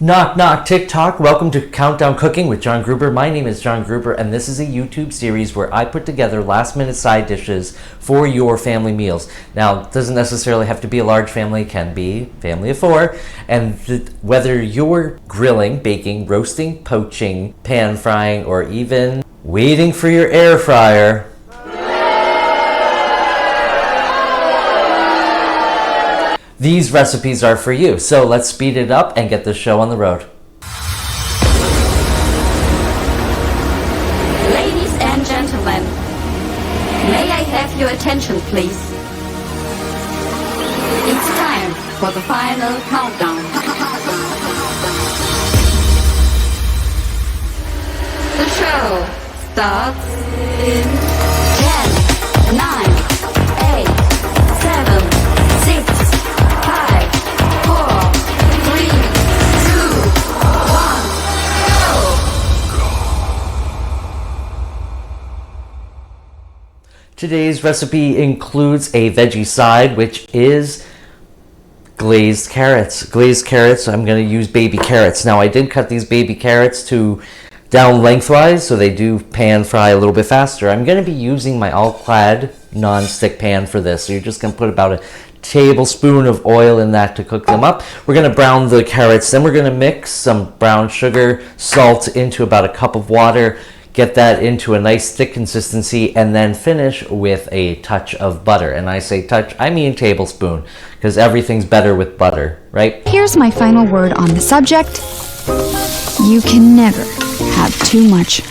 Knock knock TikTok. Welcome to Countdown Cooking with John Grouber. My name is John Grouber and this is a YouTube series where I put together last minute side dishes for your family meals. Now, it doesn't necessarily have to be a large family, it can be family of four. And whether you're grilling, baking, roasting, poaching, pan frying, or even waiting for your air fryer, these recipes are for you. So let's speed it up and get this show on the road. Ladies and gentlemen, may I have your attention, please? It's time for the final countdown. The show starts in 10, 9, 8, 7, 6, 5, 4, 3, 2, 1, go! Today's recipe includes a veggie side, which is glazed carrots. Glazed carrots, I'm going to use baby carrots. Now, I did cut these baby carrots down lengthwise, so they do pan fry a little bit faster. I'm going to be using my all-clad non-stick pan for this. So you're just going to put about a tablespoon of oil in that to cook them up. We're going to brown the carrots, then we're going to mix some brown sugar, salt into about a cup of water, get that into a nice thick consistency, and then finish with a touch of butter. And I say touch, I mean tablespoon, because everything's better with butter, right? Here's my final word on the subject. You can never have too much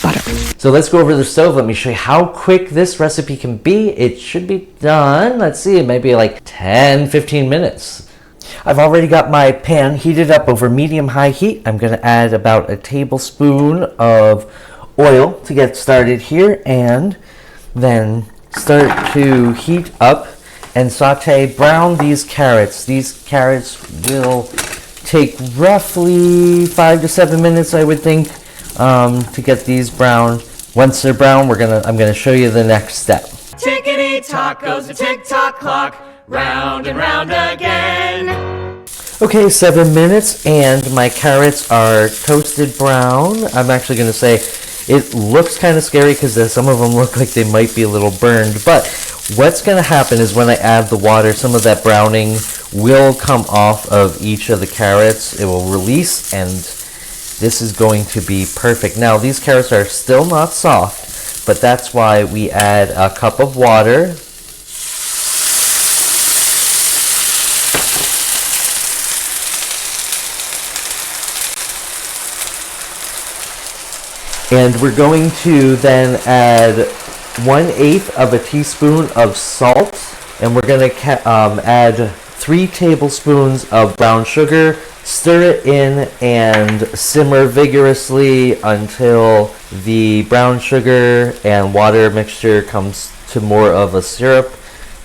butter. So let's go over the stove. Let me show you how quick this recipe can be. It should be done, let's see, maybe like 10-15 minutes. I've already got my pan heated up over medium-high heat. I'm going to add about a tablespoon of oil to get started here, and then start to heat up and brown these carrots. These carrots will take roughly 5 to 7 minutes, I would think, to get these browned. Once they're brown, I'm gonna show you the next step. Tickety-tock goes the tick-tock clock, round and round again. Okay, 7 minutes, and my carrots are toasted brown. I'm actually gonna say it looks kind of scary because some of them look like they might be a little burned, but what's gonna happen is when I add the water, some of that browning will come off of each of the carrots. It will release, and this is going to be perfect. Now, these carrots are still not soft, but that's why we add a cup of water. And we're going to then add 1/8 of a teaspoon of salt, and we're going to add 3 tablespoons of brown sugar. Stir it in and simmer vigorously until the brown sugar and water mixture comes to more of a syrup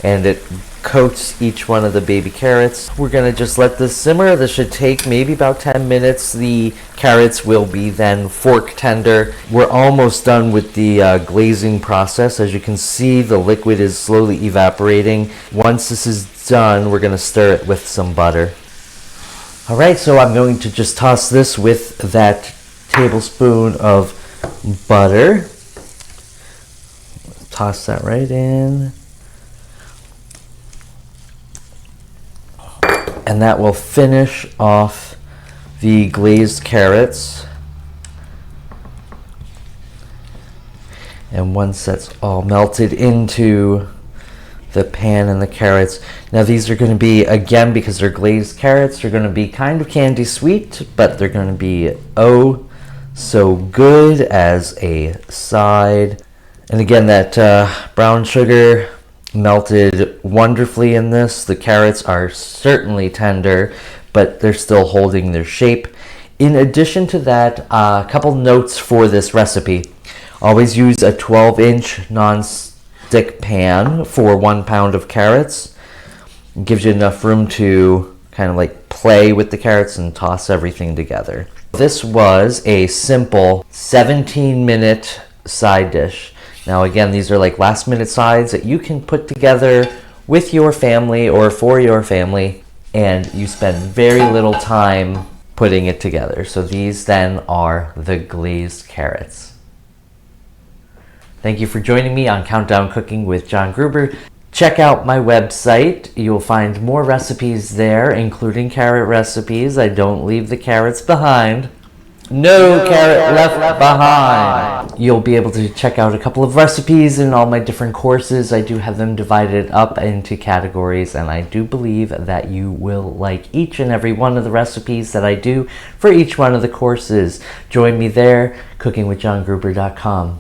and it coats each one of the baby carrots. We're going to just let this simmer. This should take maybe about 10 minutes. The carrots will be then fork tender. We're almost done with the glazing process. As you can see, the liquid is slowly evaporating. Once this is done, we're going to stir it with some butter. All right, so I'm going to just toss this with that tablespoon of butter. Toss that right in. And that will finish off the glazed carrots. And once that's all melted into the pan and the carrots. Now these are going to be, again, because they're glazed carrots, they're going to be kind of candy sweet, but they're going to be oh so good as a side. And again, that brown sugar melted wonderfully in this. The carrots are certainly tender, but they're still holding their shape. In addition to that, a couple notes for this recipe. Always use a 12-inch non-stick pan for 1 pound of carrots. It gives you enough room to kind of like play with the carrots and toss everything together. This was a simple 17-minute side dish. Now again, these are like last minute sides that you can put together with your family or for your family, and you spend very little time putting it together. So these then are the glazed carrots. Thank you for joining me on Countdown Cooking with John Grouber. Check out my website. You'll find more recipes there, including carrot recipes. I don't leave the carrots behind. No carrot left behind. You'll be able to check out a couple of recipes in all my different courses. I do have them divided up into categories, and I do believe that you will like each and every one of the recipes that I do for each one of the courses. Join me there, cookingwithjohngruber.com.